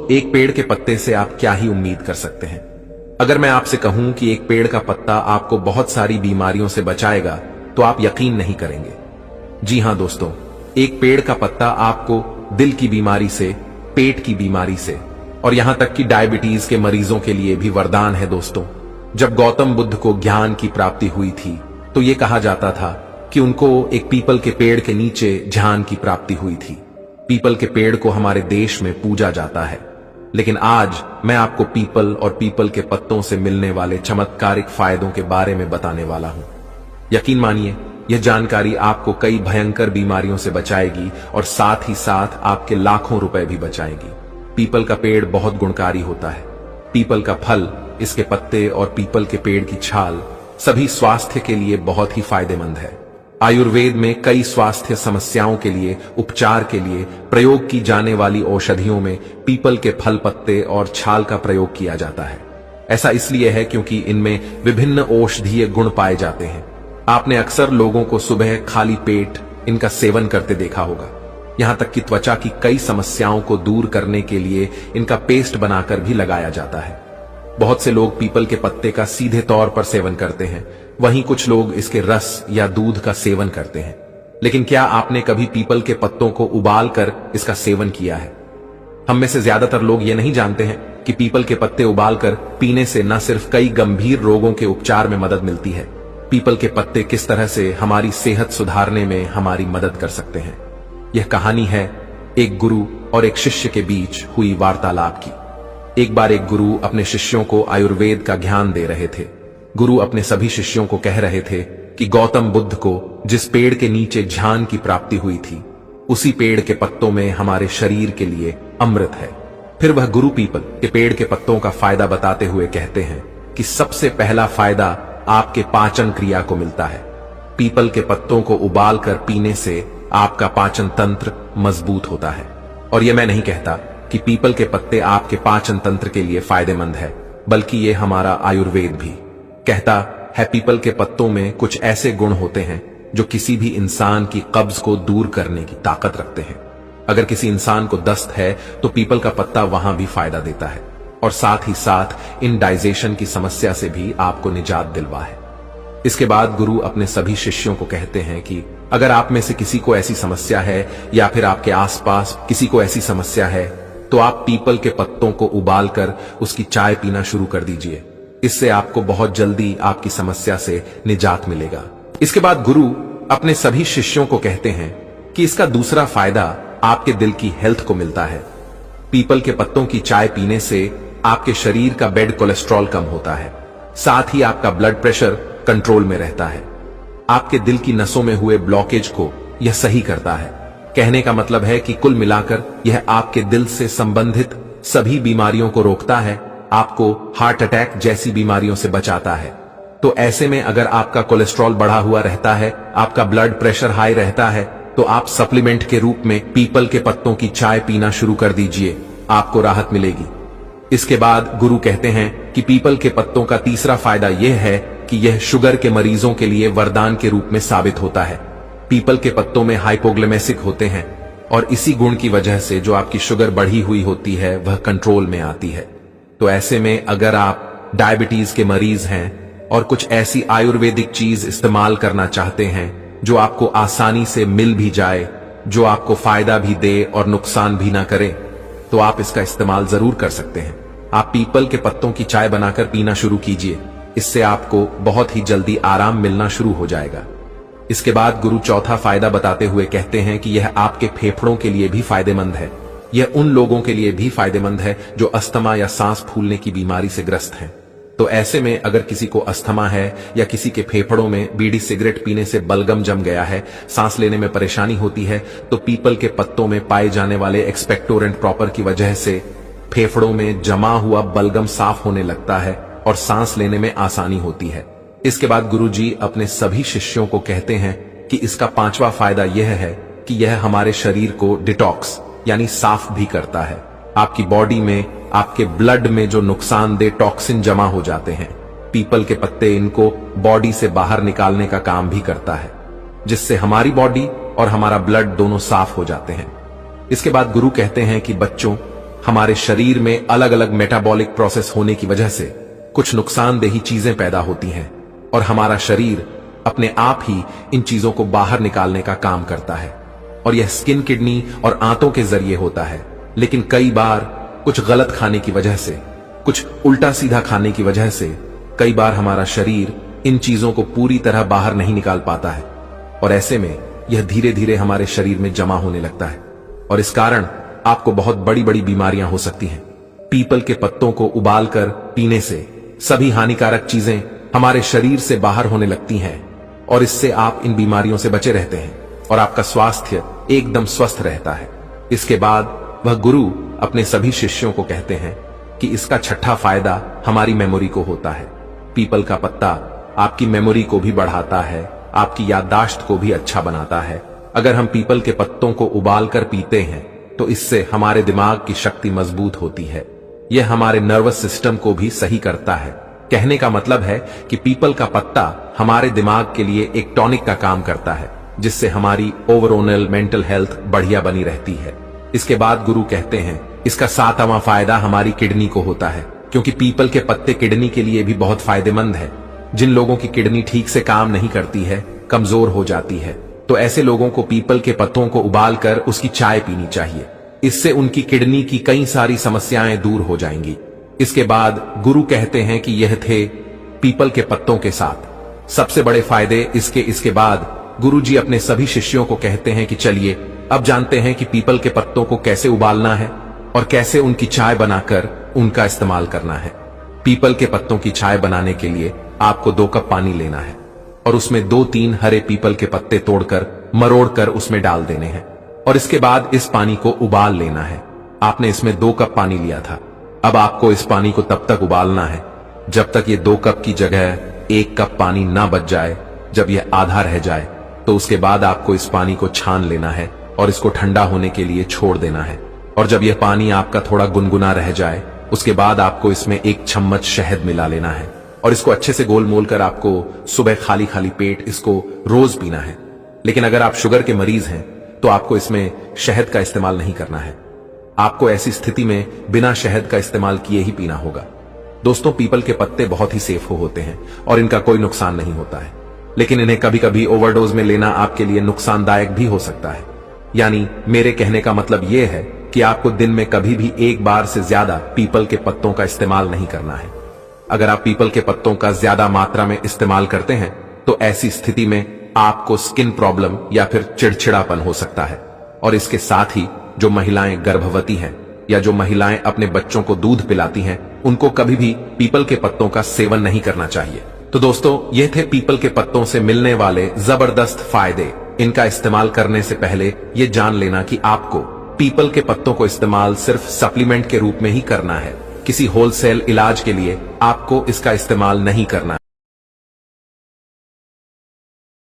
एक पेड़ के पत्ते से आप क्या ही उम्मीद कर सकते हैं। अगर मैं आपसे कहूं कि एक पेड़ का पत्ता आपको बहुत सारी बीमारियों से बचाएगा तो आप यकीन नहीं करेंगे। जी हां दोस्तों, एक पेड़ का पत्ता आपको दिल की बीमारी से, पेट की बीमारी से और यहां तक कि डायबिटीज के मरीजों के लिए भी वरदान है। दोस्तों, जब गौतम बुद्ध को ज्ञान की प्राप्ति हुई थी तो यह कहा जाता था कि उनको एक पीपल के पेड़ के नीचे ध्यान की प्राप्ति हुई थी। पीपल के पेड़ को हमारे देश में पूजा जाता है, लेकिन आज मैं आपको पीपल और पीपल के पत्तों से मिलने वाले चमत्कारिक फायदों के बारे में बताने वाला हूं। यकीन मानिए, यह जानकारी आपको कई भयंकर बीमारियों से बचाएगी और साथ ही साथ आपके लाखों रुपए भी बचाएगी। पीपल का पेड़ बहुत गुणकारी होता है। पीपल का फल, इसके पत्ते और पीपल के पेड़ की छाल सभी स्वास्थ्य के लिए बहुत ही फायदेमंद है। आयुर्वेद में कई स्वास्थ्य समस्याओं के लिए उपचार के लिए प्रयोग की जाने वाली औषधियों में पीपल के फल, पत्ते और छाल का प्रयोग किया जाता है। ऐसा इसलिए है क्योंकि इनमें विभिन्न औषधीय गुण पाए जाते हैं। आपने अक्सर लोगों को सुबह खाली पेट इनका सेवन करते देखा होगा। यहां तक कि त्वचा की कई समस्याओं को दूर करने के लिए इनका पेस्ट बनाकर भी लगाया जाता है। बहुत से लोग पीपल के पत्ते का सीधे तौर पर सेवन करते हैं, वहीं कुछ लोग इसके रस या दूध का सेवन करते हैं। लेकिन क्या आपने कभी पीपल के पत्तों को उबालकर इसका सेवन किया है? हम में से ज्यादातर लोग ये नहीं जानते हैं कि पीपल के पत्ते उबालकर पीने से न सिर्फ कई गंभीर रोगों के उपचार में मदद मिलती है, पीपल के पत्ते किस तरह से हमारी सेहत सुधारने में हमारी मदद कर सकते हैं। यह कहानी है एक गुरु और एक शिष्य के बीच हुई वार्तालाप की। एक बार एक गुरु अपने शिष्यों को आयुर्वेद का ज्ञान दे रहे थे। गुरु अपने सभी शिष्यों को कह रहे थे कि गौतम बुद्ध को जिस पेड़ के नीचे ध्यान की प्राप्ति हुई थी, उसी पेड़ के पत्तों में हमारे शरीर के लिए अमृत है। फिर वह गुरु पीपल के पेड़ के पत्तों का फायदा बताते हुए कहते हैं कि सबसे पहला फायदा आपके पाचन क्रिया को मिलता है। पीपल के पत्तों को उबालकर पीने से आपका पाचन तंत्र मजबूत होता है। और यह मैं नहीं कहता कि पीपल के पत्ते आपके पाचन तंत्र के लिए फायदेमंद है, बल्कि ये हमारा आयुर्वेद भी कहता है। पीपल के पत्तों में कुछ ऐसे गुण होते हैं जो किसी भी इंसान की कब्ज को दूर करने की ताकत रखते हैं। अगर किसी इंसान को दस्त है तो पीपल का पत्ता वहां भी फायदा देता है और साथ ही साथ इंडाइजेशन की समस्या से भी आपको निजात दिलवा है। इसके बाद गुरु अपने सभी शिष्यों को कहते हैं कि अगर आप में से किसी को ऐसी समस्या है या फिर आपके आसपास किसी को ऐसी समस्या है तो आप पीपल के पत्तों को उबालकर उसकी चाय पीना शुरू कर दीजिए। इससे आपको बहुत जल्दी आपकी समस्या से निजात मिलेगा। इसके बाद गुरु अपने सभी शिष्यों को कहते हैं कि इसका दूसरा फायदा आपके दिल की हेल्थ को मिलता है। पीपल के पत्तों की चाय पीने से आपके शरीर का बैड कोलेस्ट्रॉल कम होता है, साथ ही आपका ब्लड प्रेशर कंट्रोल में रहता है। आपके दिल की नसों में हुए ब्लॉकेज को यह सही करता है। कहने का मतलब है कि कुल मिलाकर यह आपके दिल से संबंधित सभी बीमारियों को रोकता है, आपको हार्ट अटैक जैसी बीमारियों से बचाता है। तो ऐसे में अगर आपका कोलेस्ट्रॉल बढ़ा हुआ रहता है, आपका ब्लड प्रेशर हाई रहता है, तो आप सप्लीमेंट के रूप में पीपल के पत्तों की चाय पीना शुरू कर दीजिए, आपको राहत मिलेगी। इसके बाद गुरु कहते हैं कि पीपल के पत्तों का तीसरा फायदा यह है कि यह शुगर के मरीजों के लिए वरदान के रूप में साबित होता है। पीपल के पत्तों में हाइपोग्लिमेसिक होते हैं और इसी गुण की वजह से जो आपकी शुगर बढ़ी हुई होती है वह कंट्रोल में आती है। तो ऐसे में अगर आप डायबिटीज के मरीज हैं और कुछ ऐसी आयुर्वेदिक चीज इस्तेमाल करना चाहते हैं जो आपको आसानी से मिल भी जाए, जो आपको फायदा भी दे और नुकसान भी ना करे, तो आप इसका इस्तेमाल जरूर कर सकते हैं। आप पीपल के पत्तों की चाय बनाकर पीना शुरू कीजिए, इससे आपको बहुत ही जल्दी आराम मिलना शुरू हो जाएगा। इसके बाद गुरु चौथा फायदा बताते हुए कहते हैं कि यह आपके फेफड़ों के लिए भी फायदेमंद है। यह उन लोगों के लिए भी फायदेमंद है जो अस्थमा या सांस फूलने की बीमारी से ग्रस्त हैं। तो ऐसे में अगर किसी को अस्थमा है या किसी के फेफड़ों में बीड़ी सिगरेट पीने से बलगम जम गया है, सांस लेने में परेशानी होती है, तो पीपल के पत्तों में पाए जाने वाले एक्सपेक्टोरेंट प्रॉपर की वजह से फेफड़ों में जमा हुआ बलगम साफ होने लगता है और सांस लेने में आसानी होती है। इसके बाद गुरुजी अपने सभी शिष्यों को कहते हैं कि इसका पांचवा फायदा यह है कि यह हमारे शरीर को डिटॉक्स यानी साफ भी करता है। आपकी बॉडी में, आपके ब्लड में जो नुकसानदेह टॉक्सिन जमा हो जाते हैं, पीपल के पत्ते इनको बॉडी से बाहर निकालने का काम भी करता है, जिससे हमारी बॉडी और हमारा ब्लड दोनों साफ हो जाते हैं। इसके बाद गुरु कहते हैं कि बच्चों, हमारे शरीर में अलग अलग मेटाबॉलिक प्रोसेस होने की वजह से कुछ नुकसानदेही चीजें पैदा होती हैं और हमारा शरीर अपने आप ही इन चीजों को बाहर निकालने का काम करता है। और यह स्किन, किडनी और आंतों के जरिए होता है। लेकिन कई बार कुछ गलत खाने की वजह से, कुछ उल्टा सीधा खाने की वजह से कई बार हमारा शरीर इन चीजों को पूरी तरह बाहर नहीं निकाल पाता है और ऐसे में यह धीरे धीरे हमारे शरीर में जमा होने लगता है और इस कारण आपको बहुत बड़ी बड़ी बीमारियां हो सकती हैं। पीपल के पत्तों को उबालकर पीने से सभी हानिकारक चीजें हमारे शरीर से बाहर होने लगती हैं और इससे आप इन बीमारियों से बचे रहते हैं और आपका स्वास्थ्य एकदम स्वस्थ रहता है। इसके बाद वह गुरु अपने सभी शिष्यों को कहते हैं कि इसका छठा फायदा हमारी मेमोरी को होता है। पीपल का पत्ता आपकी मेमोरी को भी बढ़ाता है, आपकी याददाश्त को भी अच्छा बनाता है। अगर हम पीपल के पत्तों को उबालकर पीते हैं तो इससे हमारे दिमाग की शक्ति मजबूत होती है। यह हमारे नर्वस सिस्टम को भी सही करता है। कहने का मतलब है कि पीपल का पत्ता हमारे दिमाग के लिए एक टॉनिक का काम करता है, जिससे हमारी ओवरऑल मेंटल हेल्थ बढ़िया बनी रहती है। इसके बाद गुरु कहते हैं इसका सातवां फायदा हमारी किडनी को होता है, क्योंकि पीपल के पत्ते किडनी के लिए भी बहुत फायदेमंद है। जिन लोगों की किडनी ठीक से काम नहीं करती है, कमजोर हो जाती है, तो ऐसे लोगों को पीपल के पत्तों को उबालकर उसकी चाय पीनी चाहिए। इससे उनकी किडनी की कई सारी समस्याएं दूर हो जाएंगी। इसके बाद गुरु कहते हैं कि यह थे पीपल के पत्तों के साथ सबसे बड़े फायदे। इसके बाद गुरु जी अपने सभी शिष्यों को कहते हैं कि चलिए अब जानते हैं कि पीपल के पत्तों को कैसे उबालना है और कैसे उनकी चाय बनाकर उनका इस्तेमाल करना है। पीपल के पत्तों की चाय बनाने के लिए आपको 2 कप पानी लेना है और उसमें 2-3 हरे पीपल के पत्ते तोड़कर मरोड़कर उसमें डाल देने हैं और इसके बाद इस पानी को उबाल लेना है। आपने इसमें 2 कप पानी लिया था, अब आपको इस पानी को तब तक उबालना है जब तक ये 2 कप की जगह 1 कप पानी ना बच जाए। जब यह आधा रह जाए तो उसके बाद आपको इस पानी को छान लेना है और इसको ठंडा होने के लिए छोड़ देना है। और जब यह पानी आपका थोड़ा गुनगुना रह जाए उसके बाद आपको इसमें 1 चम्मच शहद मिला लेना है और इसको अच्छे से गोल मोल कर आपको सुबह खाली खाली पेट इसको रोज पीना है। लेकिन अगर आप शुगर के मरीज हैं तो आपको इसमें शहद का इस्तेमाल नहीं करना है। आपको ऐसी स्थिति में बिना शहद का इस्तेमाल किए ही पीना होगा। दोस्तों, पीपल के पत्ते बहुत ही सेफ होते हैं और इनका कोई नुकसान नहीं होता है, लेकिन इन्हें कभी कभी ओवरडोज में लेना आपके लिए नुकसानदायक भी हो सकता है। यानी मेरे कहने का मतलब यह है कि आपको दिन में कभी भी 1 बार से ज्यादा पीपल के पत्तों का इस्तेमाल नहीं करना है। अगर आप पीपल के पत्तों का ज्यादा मात्रा में इस्तेमाल करते हैं तो ऐसी स्थिति में आपको स्किन प्रॉब्लम या फिर चिड़चिड़ापन हो सकता है। और इसके साथ ही जो महिलाएं गर्भवती हैं या जो महिलाएं अपने बच्चों को दूध पिलाती हैं, उनको कभी भी पीपल के पत्तों का सेवन नहीं करना चाहिए। तो दोस्तों, ये थे पीपल के पत्तों से मिलने वाले जबरदस्त फायदे। इनका इस्तेमाल करने से पहले ये जान लेना कि आपको पीपल के पत्तों को इस्तेमाल सिर्फ सप्लीमेंट के रूप में ही करना है। किसी होलसेल इलाज के लिए आपको इसका इस्तेमाल नहीं करना